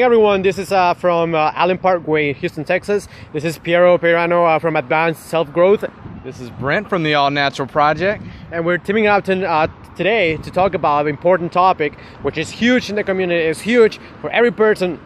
morning, everyone. This is from Allen Parkway, Houston, Texas. This is Piero Perano from Advanced Self-Growth. This is Brent from the All Natural Project. And we're teaming up today to talk about an important topic, which is huge in the community, is huge for every person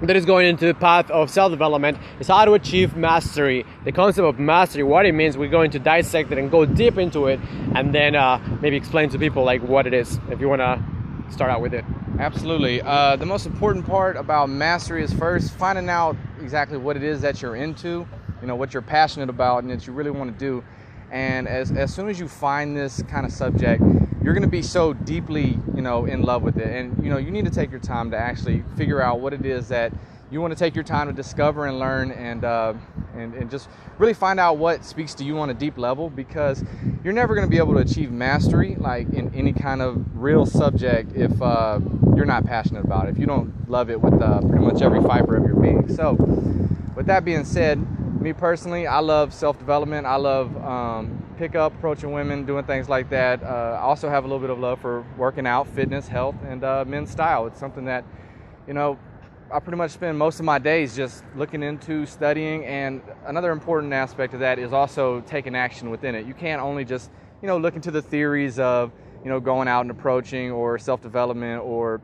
that is going into the path of self-development, is how to achieve mastery. The concept of mastery, what it means, we're going to dissect it and go deep into it, and then maybe explain to people like what it is, if you want to start out with it. Absolutely. The most important part about mastery is first finding out exactly what it is that you're into, what you're passionate about and that you really want to do. And as soon as you find this kind of subject, you're going to be so deeply, in love with it. And, you need to take your time to actually figure out what it is that you want to take your time to discover and learn and just really find out what speaks to you on a deep level, because you're never going to be able to achieve mastery like in any kind of real subject if you're not passionate about it, if you don't love it with pretty much every fiber of your being. So with that being said, me personally, I love self-development. I love pickup, approaching women, doing things like that. I also have a little bit of love for working out, fitness, health, and men's style. It's something that, I pretty much spend most of my days just looking into, studying, and another important aspect of that is also taking action within it. You can't only just, look into the theories of, going out and approaching or self-development or,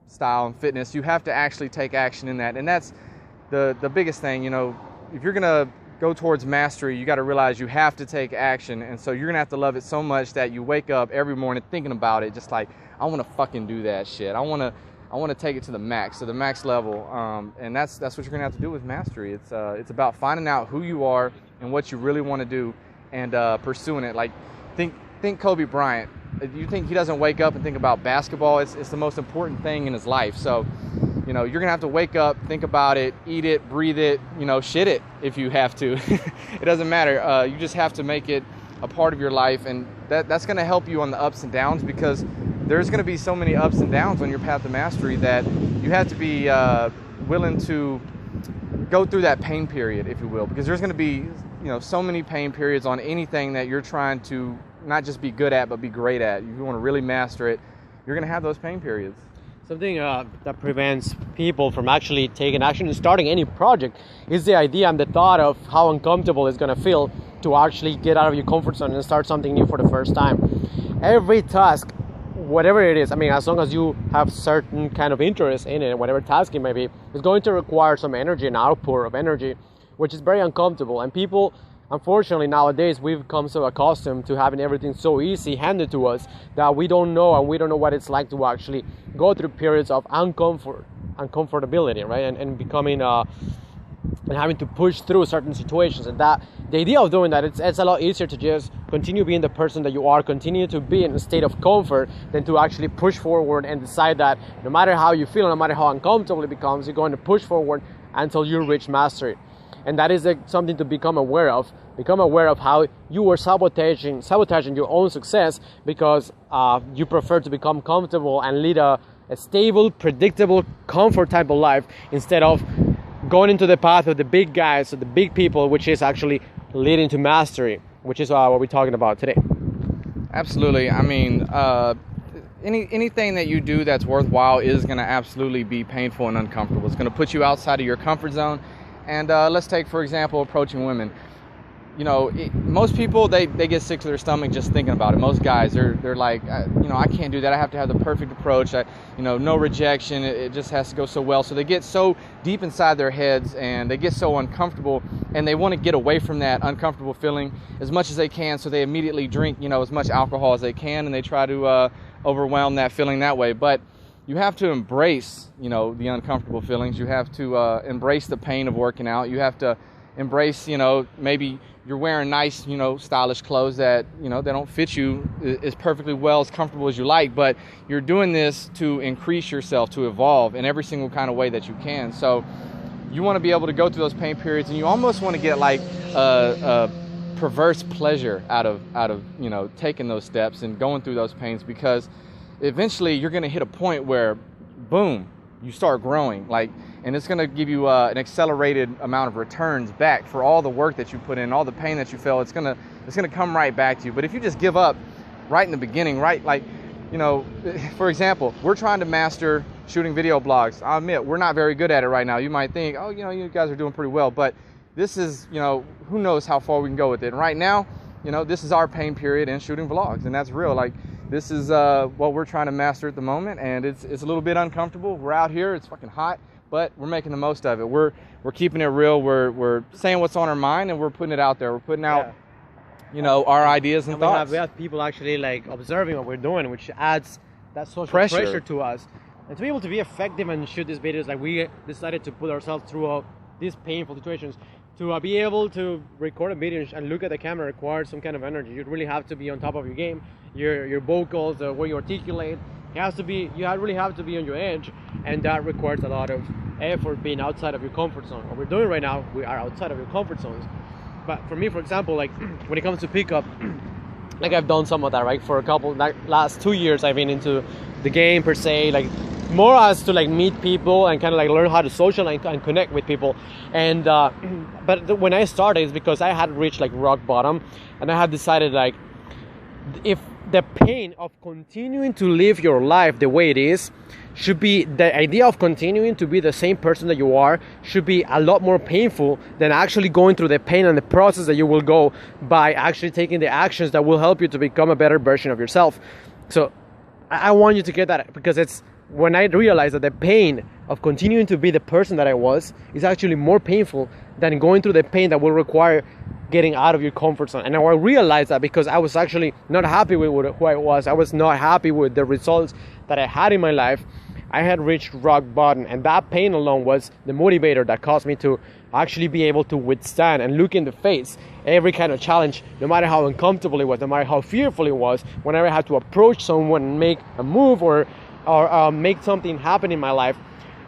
style and fitness. You have to actually take action in that, and that's the biggest thing. If you're gonna go towards mastery, you got to realize you have to take action, and so you're gonna have to love it so much that you wake up every morning thinking about it, just like, I want to fucking do that shit. I want to take it to the max level, and that's what you're gonna have to do with mastery. It's about finding out who you are and what you really want to do, and pursuing it. Like, think Kobe Bryant. You think he doesn't wake up and think about basketball? It's the most important thing in his life. So, you're gonna have to wake up, think about it, eat it, breathe it, shit it if you have to. It doesn't matter. You just have to make it a part of your life, and that's gonna help you on the ups and downs, because there's going to be so many ups and downs on your path to mastery that you have to be willing to go through that pain period, if you will, because there's going to be so many pain periods on anything that you're trying to not just be good at but be great at. If you want to really master it, you're going to have those pain periods. Something that prevents people from actually taking action and starting any project is the idea and the thought of how uncomfortable it's going to feel to actually get out of your comfort zone and start something new for the first time. Every task, whatever it is, as long as you have certain kind of interest in it, whatever task it may be, is going to require some energy and outpour of energy, which is very uncomfortable. And people, unfortunately, nowadays, we've become so accustomed to having everything so easy handed to us that we don't know what it's like to actually go through periods of uncomfortability, right? And becoming and having to push through certain situations. And that the idea of doing that, it's a lot easier to just continue being the person that you are, continue to be in a state of comfort, than to actually push forward and decide that no matter how you feel, no matter how uncomfortable it becomes, you're going to push forward until you reach mastery. And that is something to become aware of. Become aware of how you are sabotaging your own success because you prefer to become comfortable and lead a stable, predictable, comfort type of life instead of going into the path of the big guys, of the big people, which is actually leading to mastery, which is what we're talking about today. Absolutely. Anything that you do that's worthwhile is going to absolutely be painful and uncomfortable. It's going to put you outside of your comfort zone. And let's take, for example, approaching women. Most people, they get sick to their stomach just thinking about it. Most guys, they're like, I can't do that. I have to have the perfect approach. No rejection. It just has to go so well. So they get so deep inside their heads and they get so uncomfortable, and they want to get away from that uncomfortable feeling as much as they can. So they immediately drink, as much alcohol as they can, and they try to overwhelm that feeling that way. But you have to embrace, the uncomfortable feelings. You have to embrace the pain of working out. You have to embrace, maybe you're wearing nice, stylish clothes that, they don't fit you as perfectly well, as comfortable as you like, but you're doing this to increase yourself, to evolve in every single kind of way that you can. So you want to be able to go through those pain periods, and you almost want to get like a perverse pleasure out of taking those steps and going through those pains, because eventually you're going to hit a point where, boom, you start growing, and it's going to give you an accelerated amount of returns back for all the work that you put in, all the pain that you felt. It's going to come right back to you. But if you just give up right in the beginning, right, for example, we're trying to master shooting video blogs. I admit, we're not very good at it right now. You might think, oh, you guys are doing pretty well, but this is, who knows how far we can go with it. And right now, this is our pain period in shooting vlogs, and that's real. Like, this is what we're trying to master at the moment, and it's a little bit uncomfortable. We're out here, it's fucking hot, but we're making the most of it. We're keeping it real. We're saying what's on our mind, and we're putting it out there. We're putting out, our ideas and thoughts. We have people actually like observing what we're doing, which adds that social pressure to us. And to be able to be effective and shoot these videos, like we decided to put ourselves through these painful situations. To be able to record a video and look at the camera requires some kind of energy. You really have to be on top of your game. Your vocals, the way you articulate, you really have to be on your edge, and that requires a lot of effort, being outside of your comfort zone. What we're doing right now, we are outside of your comfort zones. But for me, for example, like when it comes to pickup, like I've done some of that, right? For a couple, like last 2 years, I've been into the game per se, like more as to like meet people and kind of like learn how to social and connect with people. And but when I started, it's because I had reached like rock bottom, and I had decided like, if the pain of continuing to live your life the way it is should be, the idea of continuing to be the same person that you are should be a lot more painful than actually going through the pain and the process that you will go by actually taking the actions that will help you to become a better version of yourself. So I want you to get that, because it's when I realized that the pain of continuing to be the person that I was is actually more painful than going through the pain that will require getting out of your comfort zone. And I realized that because I was actually not happy with who I was. I was not happy with the results that I had in my life. I had reached rock bottom, and that pain alone was the motivator that caused me to actually be able to withstand and look in the face every kind of challenge, no matter how uncomfortable it was, no matter how fearful it was. Whenever I had to approach someone and make a move or make something happen in my life,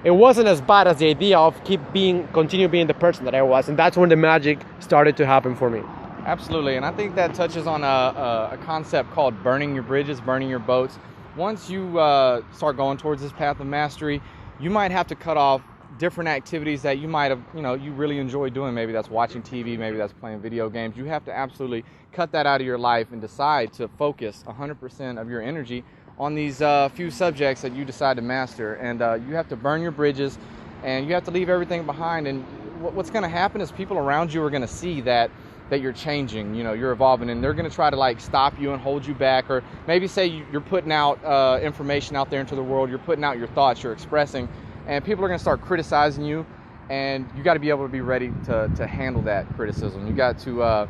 it wasn't as bad as the idea of continue being the person that I was. And that's when the magic started to happen for me. Absolutely. And I think that touches on a concept called burning your bridges, burning your boats. Once you start going towards this path of mastery, you might have to cut off different activities that you might have, you really enjoy doing. Maybe that's watching TV, maybe that's playing video games. You have to absolutely cut that out of your life and decide to focus 100% of your energy on these few subjects that you decide to master. And you have to burn your bridges, and you have to leave everything behind. And what's going to happen is people around you are going to see that you're changing, you're evolving, and they're going to try to like stop you and hold you back, or maybe say you're putting out information out there into the world, you're putting out your thoughts, you're expressing, and people are going to start criticizing you, and you got to be able to be ready to handle that criticism. You got to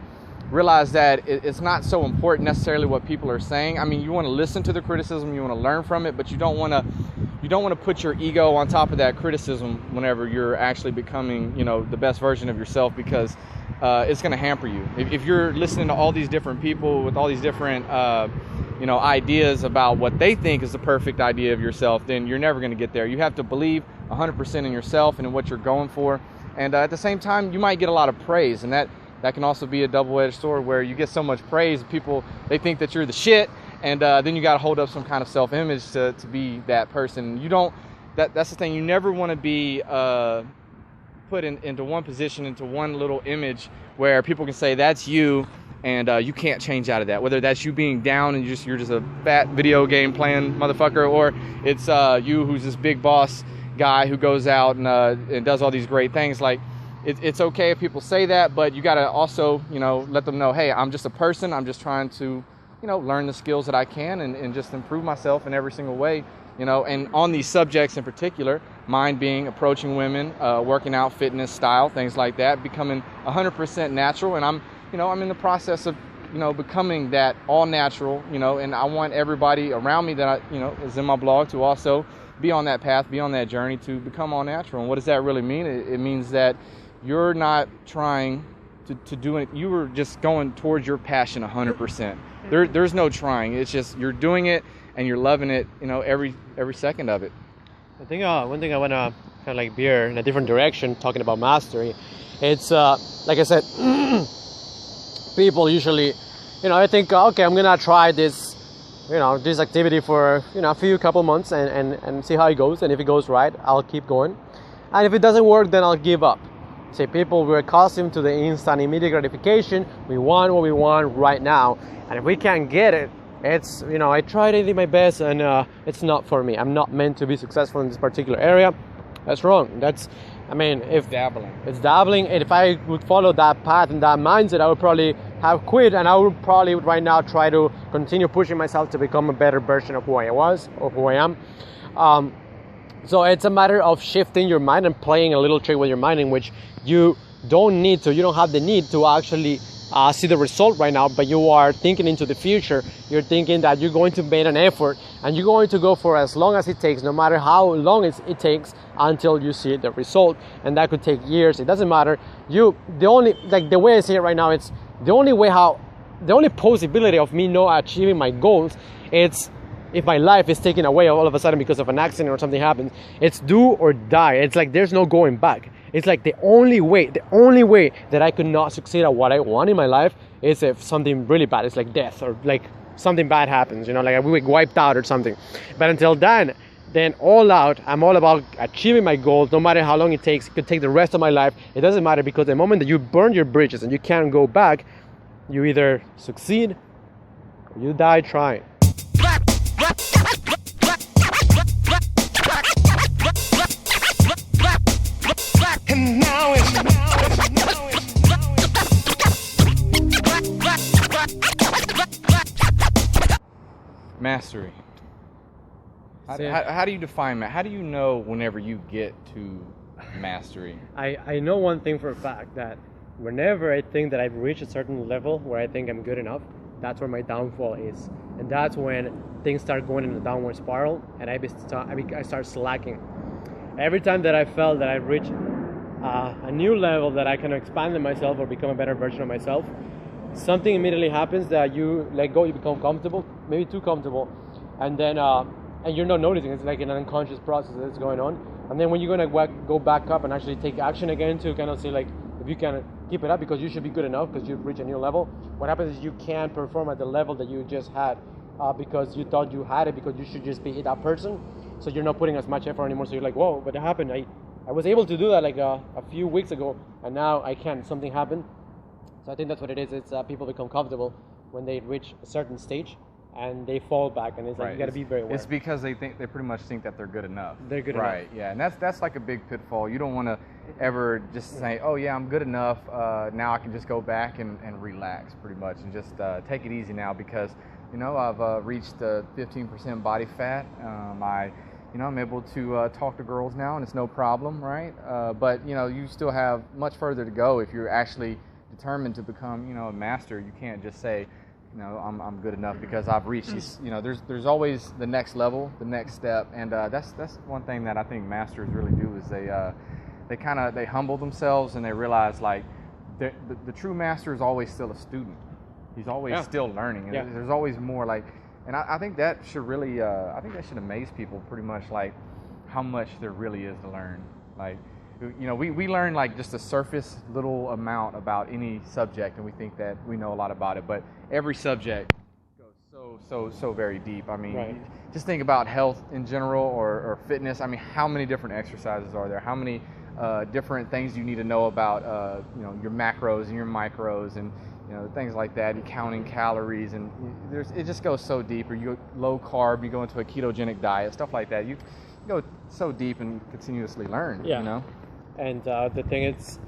realize that it's not so important necessarily what people are saying. I mean, you want to listen to the criticism, you want to learn from it, but you don't want to put your ego on top of that criticism whenever you're actually becoming, the best version of yourself, because it's going to hamper you. If you're listening to all these different people with all these different ideas about what they think is the perfect idea of yourself, then you're never going to get there. You have to believe 100% in yourself and in what you're going for. And at the same time, you might get a lot of praise, and that can also be a double-edged sword, where you get so much praise, people, they think that you're the shit, and then you got to hold up some kind of self-image to be that person. You don't. That's the thing. You never want to be put into one position, into one little image where people can say that's you, and you can't change out of that. Whether that's you being down and you're just a fat video game playing motherfucker, or it's you who's this big boss guy who goes out and does all these great things. Like, it's okay if people say that, but you got to also, let them know, hey, I'm just a person. I'm just trying to, learn the skills that I can and just improve myself in every single way, and on these subjects in particular, mine being approaching women, working out, fitness, style, things like that, becoming 100% natural. And I'm in the process of, becoming that all natural, and I want everybody around me that is in my blog to also be on that path, be on that journey to become all natural. And what does that really mean? It means that you're not trying to do it. You were just going towards your passion 100%. There's no trying. It's just you're doing it and you're loving it, every second of it. I think one thing I want to kind of like veer in a different direction, talking about mastery. It's like I said, people usually, I think, okay, I'm gonna try this, this activity for a couple months and see how it goes. And if it goes right, I'll keep going. And if it doesn't work, then I'll give up. Say, people, we're accustomed to the instant, immediate gratification. We want what we want right now, and if we can't get it, it's, you know, I tried anything my best, and it's not for me. I'm not meant to be successful in this particular area. That's wrong. That's, I mean, if it's dabbling, and if I would follow that path and that mindset, I would probably have quit, and I would probably right now try to continue pushing myself to become a better version of who I was, or who I am. So it's a matter of shifting your mind and playing a little trick with your mind, in which you don't have the need to actually see the result right now, but you are thinking into the future. You're thinking that you're going to make an effort, and you're going to go for as long as it takes, no matter how long it takes, until you see the result. And that could take years. It doesn't matter. The way I see it right now, it's the only possibility of me not achieving my goals, it's if my life is taken away all of a sudden because of an accident or something happens. It's do or die. It's like there's no going back. It's like the only way that I could not succeed at what I want in my life is if something really bad, it's like death, or like something bad happens, you know, like we get wiped out or something. But until then all out, I'm all about achieving my goals, no matter how long it takes. It could take the rest of my life. It doesn't matter, because the moment that you burn your bridges and you can't go back, you either succeed or you die trying. Mastery. How do you define that? How do you know whenever you get to mastery? I know one thing for a fact, that whenever I think that I've reached a certain level where I think I'm good enough, that's where my downfall is. And that's when things start going in a downward spiral, and I start slacking. Every time that I felt that I've reached a new level, that I can expand in myself or become a better version of myself, something immediately happens that you let go, you become comfortable, maybe too comfortable, and then and you're not noticing. It's like an unconscious process that's going on. And then when you're gonna go back up and actually take action again to kind of see like if you can keep it up, because you should be good enough because you've reached a new level, what happens is you can't perform at the level that you just had because you thought you had it, because you should just be that person. So you're not putting as much effort anymore. So you're like, whoa, what happened? I was able to do that like a few weeks ago, and now I can't. Something happened. So I think that's what it is. It's people become comfortable when they reach a certain stage, and they fall back, and it's like, right, you got to be very aware. It's because they pretty much think that they're good enough. They're good enough. Right, yeah, and that's like a big pitfall. You don't want to ever just say, oh yeah, I'm good enough, now I can just go back and relax pretty much, and just take it easy now, because, you know, I've reached 15% body fat. I'm able to talk to girls now, and it's no problem, right? But, you know, you still have much further to go if you're actually determined to become, you know, a master. You can't just say, you know, I'm good enough because I've reached these. You know, there's always the next level, the next step, and that's one thing that I think masters really do, is they humble themselves, and they realize like the true master is always still a student. He's always still learning, and there's always more. Like, and I think that should really should amaze people pretty much, like how much there really is to learn. Like, you know, we learn like just a surface little amount about any subject, and we think that we know a lot about it, but every subject goes so very deep. I mean, right. Just think about health in general, or fitness. I mean, how many different exercises are there? How many different things you need to know about you know, your macros and your micros, and you know, things like that, and counting calories, and it just goes so deep. Or you go low carb, you go into a ketogenic diet, stuff like that. You go so deep and continuously learn. Yeah. You know. And the thing is,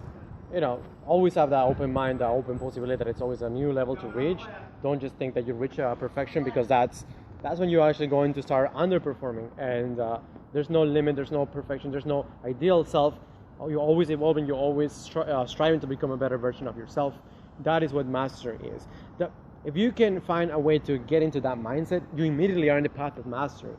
you know, always have that open mind, that open possibility that it's always a new level to reach. Don't just think that you reach perfection, because that's when you're actually going to start underperforming. And there's no limit, there's no perfection, there's no ideal self. You're always evolving, you're always striving to become a better version of yourself. That is what mastery is. If you can find a way to get into that mindset, you immediately are in the path of mastery.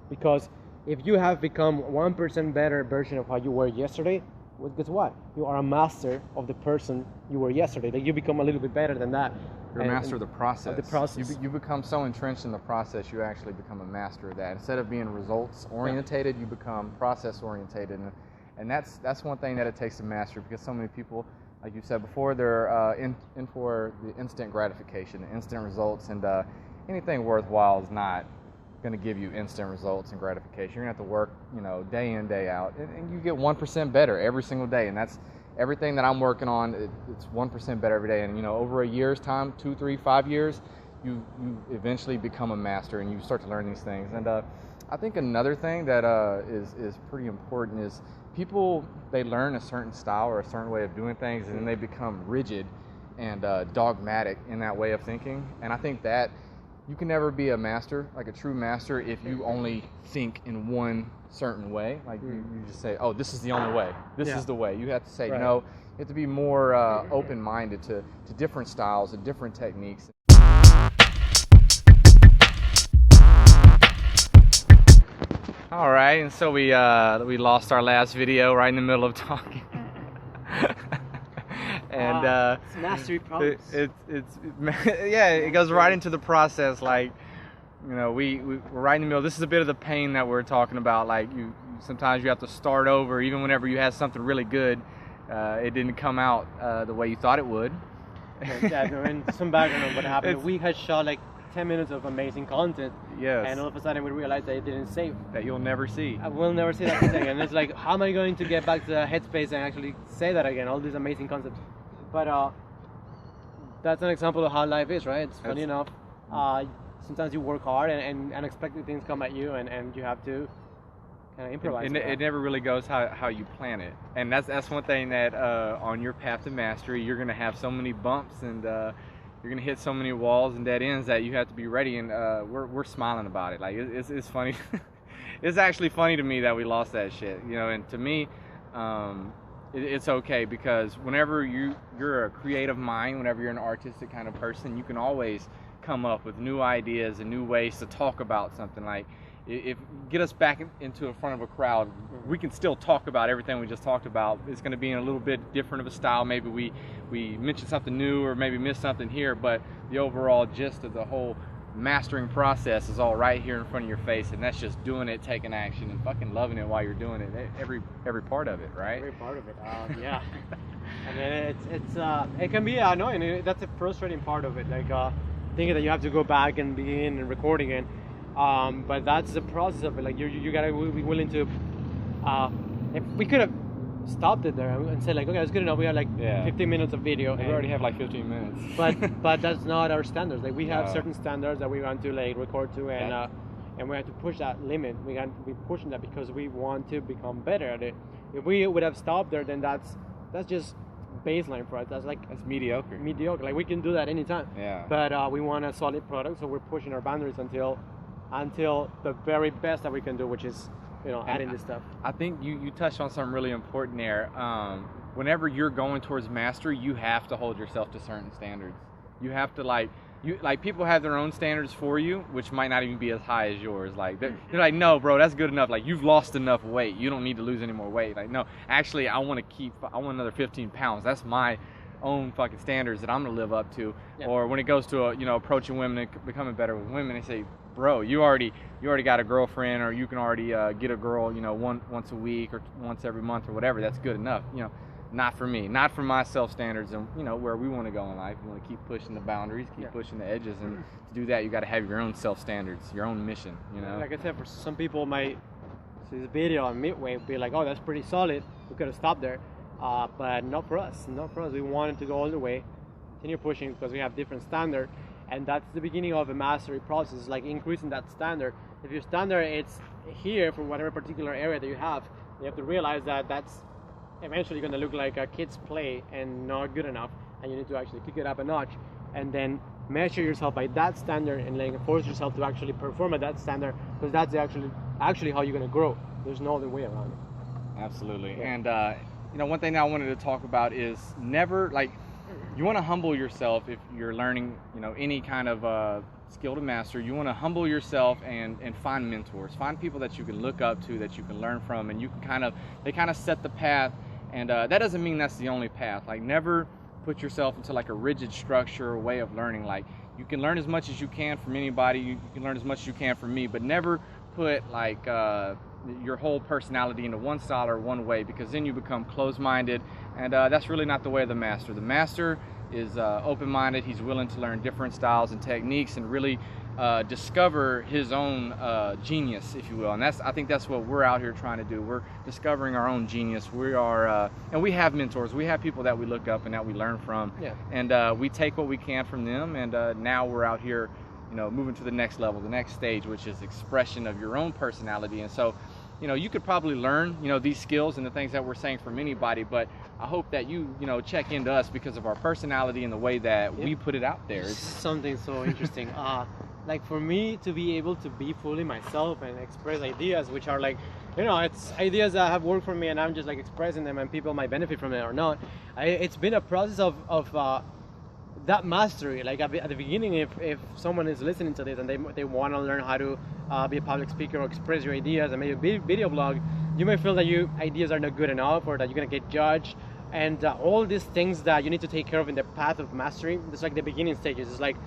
Because if you have become 1% better version of how you were yesterday, well, guess what? You are a master of the person you were yesterday. Like, you become a little bit better than that. You're a master of the process. Of the process. You become so entrenched in the process, you actually become a master of that. Instead of being results orientated, you become process orientated, and that's one thing that it takes to master, because so many people, like you said before, they're in for the instant gratification, the instant results, and anything worthwhile is not going to give you instant results and gratification. You're going to have to work, you know, day in, day out, and you get 1% better every single day, and that's everything that I'm working on. It's 1% better every day, and you know, over a year's time, 2, 3, 5 years, you eventually become a master and you start to learn these things. And I think another thing that is pretty important is people, they learn a certain style or a certain way of doing things, and then they become rigid and dogmatic in that way of thinking. And I think that you can never be a master, like a true master, if you only think in one certain way. Like you just say, oh, this is the only way. This is the way. You have to say, no, you have to be more open-minded to different styles and different techniques. All right, and so we lost our last video right in the middle of talking. And it's mastery problems. It goes right into the process. Like, you know, we're right in the middle. This is a bit of the pain that we're talking about. Like, sometimes you have to start over, even whenever you had something really good. It didn't come out the way you thought it would. And some background on what happened. We had shot like 10 minutes of amazing content. Yes. And all of a sudden we realized that it didn't save. That you'll never see. I will never see that again. And it's like, how am I going to get back to the headspace and actually say that again? All these amazing concepts. But that's an example of how life is, right? It's funny enough. Sometimes you work hard and unexpected things come at you, and you have to kind of improvise. It never really goes how you plan it. And that's one thing that on your path to mastery, you're going to have so many bumps and you're going to hit so many walls and dead ends that you have to be ready. And we're smiling about it. Like, it's funny. It's actually funny to me that we lost that shit, you know. And to me, it's okay, because whenever you're a creative mind, whenever you're an artistic kind of person, you can always come up with new ideas and new ways to talk about something. Like, if get us back into front of a crowd, we can still talk about everything we just talked about. It's going to be in a little bit different of a style. Maybe we mention something new, or maybe miss something here, but the overall gist of the whole mastering process is all right here in front of your face, and that's just doing it, taking action, and fucking loving it while you're doing it. Every part of it, right? Every part of it. Yeah. I mean, it can be annoying. That's a frustrating part of it. Like thinking that you have to go back and begin and recording it. But that's the process of it. Like you gotta be willing to. If we could have stopped it there and said like, okay, that's good enough. We have like 15 minutes of video. We already have like 15 minutes. but that's not our standards. Like, we have certain standards that we want to like record to, and we have to push that limit. We have to be pushing that because we want to become better at it. If we would have stopped there, then that's just baseline for us. That's mediocre. Like, we can do that anytime. Yeah. But we want a solid product, so we're pushing our boundaries until the very best that we can do, which is, you know, adding this stuff. I think you touched on something really important there. Whenever you're going towards mastery, you have to hold yourself to certain standards. You have to people have their own standards for you, which might not even be as high as yours. Like, they're like, no, bro, that's good enough. Like, you've lost enough weight. You don't need to lose any more weight. Like, no, actually, I want another 15 pounds. That's my own fucking standards that I'm gonna live up to. Yeah. Or when it goes to approaching women and becoming better with women, they say, bro, you already got a girlfriend, or you can already get a girl, once a week or once every month or whatever. That's good enough. Not for me, not for my self standards, and where we want to go in life. We want to keep pushing the boundaries, keep pushing the edges, and to do that, you got to have your own self standards, your own mission. Like I said, for some people might see this video on midway, be like, oh, that's pretty solid. We could have stopped there, but not for us. Not for us. We wanted to go all the way, continue pushing, because we have different standards. And that's the beginning of a mastery process, like increasing that standard. If your standard it's here for whatever particular area that you have to realize that that's eventually going to look like a kid's play and not good enough, and you need to actually kick it up a notch, and then measure yourself by that standard and like force yourself to actually perform at that standard, because that's actually how you're going to grow. There's no other way around it. Absolutely. Yeah. And one thing I wanted to talk about is never, like, you want to humble yourself if you're learning, any kind of skill to master. You want to humble yourself and find mentors, find people that you can look up to, that you can learn from, and you can they kind of set the path. And that doesn't mean that's the only path. Like, never put yourself into like a rigid structure or way of learning. Like, you can learn as much as you can from anybody. You can learn as much as you can from me, but never put like your whole personality into one style or one way, because then you become closed-minded, and that's really not the way of the master. The master is open-minded. He's willing to learn different styles and techniques, and really discover his own genius, if you will. And I think that's what we're out here trying to do. We're discovering our own genius. We are, and we have mentors. We have people that we look up and that we learn from. Yeah. And we take what we can from them. And now we're out here, moving to the next level, the next stage, which is expression of your own personality. And so, you could probably learn, these skills and the things that we're saying from anybody, but I hope that you, check into us because of our personality and the way that we put it out there. It's something so interesting. Like for me to be able to be fully myself and express ideas, which are like, it's ideas that have worked for me and I'm just like expressing them and people might benefit from it or not. It's been a process of that mastery. Like at the beginning, if someone is listening to this and they want to learn how to be a public speaker or express your ideas and maybe a video blog, you may feel that your ideas are not good enough or that you're going to get judged. And all these things that you need to take care of in the path of mastery, it's like the beginning stages. It's like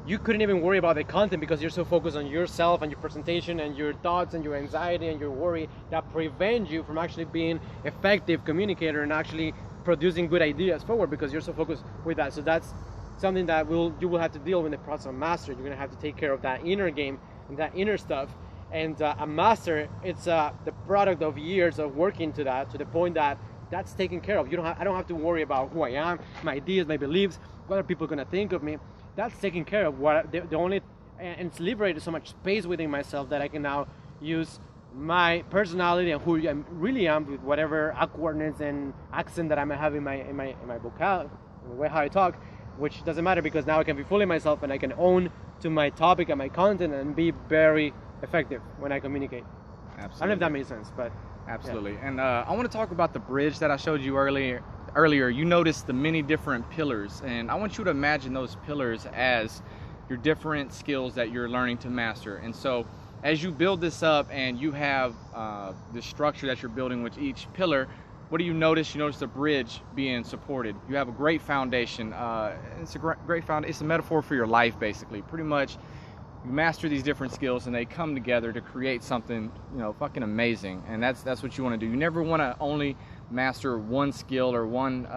you couldn't even worry about the content because you're so focused on yourself and your presentation and your thoughts and your anxiety and your worry that prevent you from actually being effective communicator and actually producing good ideas forward because you're so focused with that. So that's something that you will have to deal with in the process of mastery. You're going to have to take care of that inner game and that inner stuff. And a master, it's the product of years of working to that, to the point that that's taken care of. I don't have to worry about who I am, my ideas, my beliefs, what are people going to think of me. That's taken care of. And it's liberated so much space within myself that I can now use my personality and who I really am with whatever awkwardness and accent that I might have in my vocab, the way how I talk, which doesn't matter because now I can be fully myself and I can own to my topic and my content and be very effective when I communicate. Absolutely. I don't know if that makes sense, but absolutely. Yeah. And I want to talk about the bridge that I showed you earlier. You noticed the many different pillars, and I want you to imagine those pillars as your different skills that you're learning to master. And so as you build this up and you have the structure that you're building with each pillar, what do you notice? You notice the bridge being supported. You have a great foundation. It's a great foundation. It's a metaphor for your life, basically. Pretty much, you master these different skills and they come together to create something, fucking amazing. And that's what you want to do. You never want to only master one skill or one,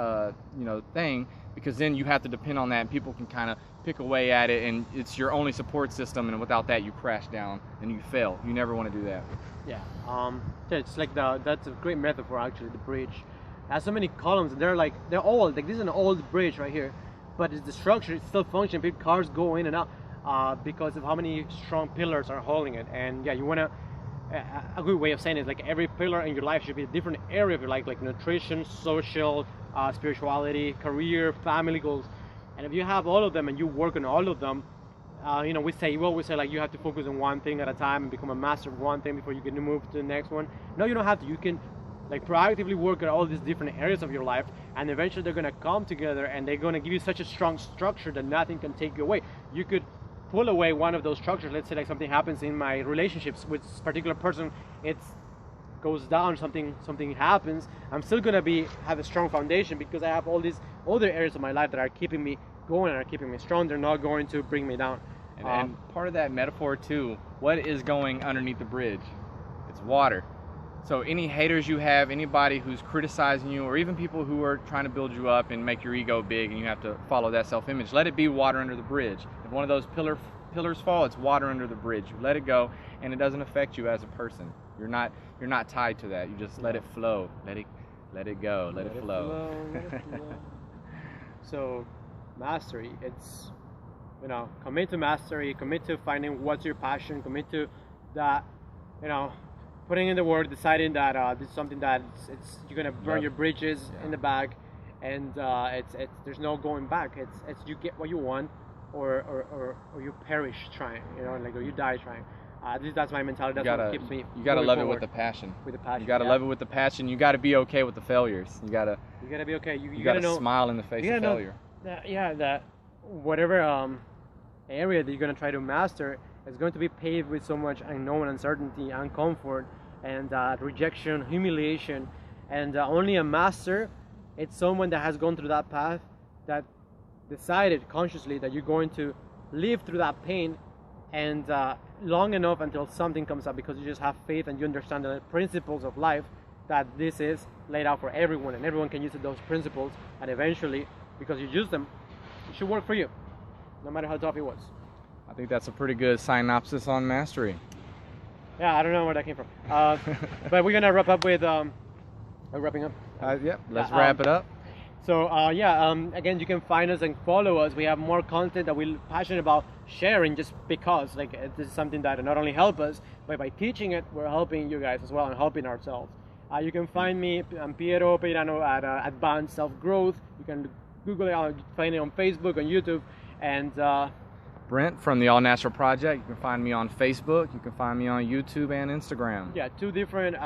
thing, because then you have to depend on that and people can kind of pick away at it and it's your only support system, and without that you crash down and you fail. You never want to do that. Yeah. It's like that's a great metaphor actually. The bridge has so many columns and they're old. Like this is an old bridge right here, but the structure is still functioning. Big cars go in and out because of how many strong pillars are holding it. And yeah, you want to a good way of saying it is like every pillar in your life should be a different area of your life, like nutrition, social, spirituality, career, family goals. And if you have all of them and you work on all of them, we always say like you have to focus on one thing at a time and become a master of one thing before you can move to the next one. No, you don't have to. You can like proactively work at all these different areas of your life, and eventually they're going to come together and they're going to give you such a strong structure that nothing can take you away. You could pull away one of those structures. Let's say like something happens in my relationships with this particular person, it goes down, something happens, I'm still gonna have a strong foundation because I have all these other areas of my life that are keeping me going and are keeping me strong. They're not going to bring me down. And part of that metaphor too, what is going underneath the bridge? It's water. So any haters you have, anybody who's criticizing you, or even people who are trying to build you up and make your ego big and you have to follow that self-image, let it be water under the bridge. If one of those pillars fall, it's water under the bridge. You let it go and it doesn't affect you as a person. You're not tied to that. You just let it flow. Let it go. Let it flow. So mastery, it's commit to mastery, commit to finding what's your passion, commit to that, putting in the work, deciding that this is something that you're gonna burn your bridges in the back, and there's no going back. It's you get what you want, or you perish trying, or you die trying. At least that's my mentality. That's what keeps me. You gotta love it with the passion. With the passion. You gotta love it with the passion. You gotta be okay with the failures. You gotta be okay. You gotta know, smile in the face of failure. That whatever area that you're gonna try to master is going to be paved with so much unknown, uncertainty, uncomfort, and rejection, humiliation. And only a master, it's someone that has gone through that path, that decided consciously that you're going to live through that pain and long enough until something comes up, because you just have faith and you understand the principles of life, that this is laid out for everyone and everyone can use those principles, and eventually, because you use them, it should work for you, no matter how tough it was. I think that's a pretty good synopsis on mastery. Yeah, I don't know where that came from. But we're gonna wrap up with wrapping up. Yep, let's wrap it up. So again, you can find us and follow us. We have more content that we're passionate about sharing, just because this is something that not only help us, but by teaching it, we're helping you guys as well and helping ourselves. You can find me, I'm Piero Peirano at Advanced Self Growth. You can Google it, find it on Facebook, on YouTube, and Brent from the All Natural Project. You can find me on Facebook. You can find me on YouTube and Instagram. Yeah, 2 different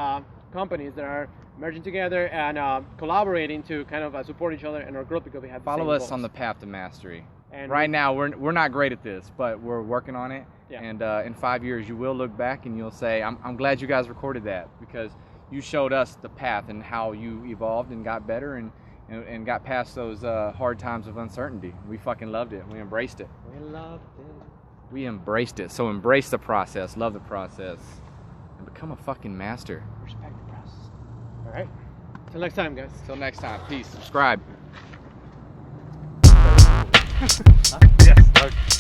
companies that are merging together and collaborating to kind of support each other in our growth, because we have Follow the same us goals. on the path to mastery. And right now, we're not great at this, but we're working on it. Yeah. And in 5 years, you will look back and you'll say, I'm glad you guys recorded that, because you showed us the path and how you evolved and got better and got past those hard times of uncertainty. We fucking loved it. We embraced it. We loved it. We embraced it. So embrace the process, love the process, and become a fucking master. Respect the process. All right. Till next time, guys. Till next time. Peace. Subscribe. Yes. Okay.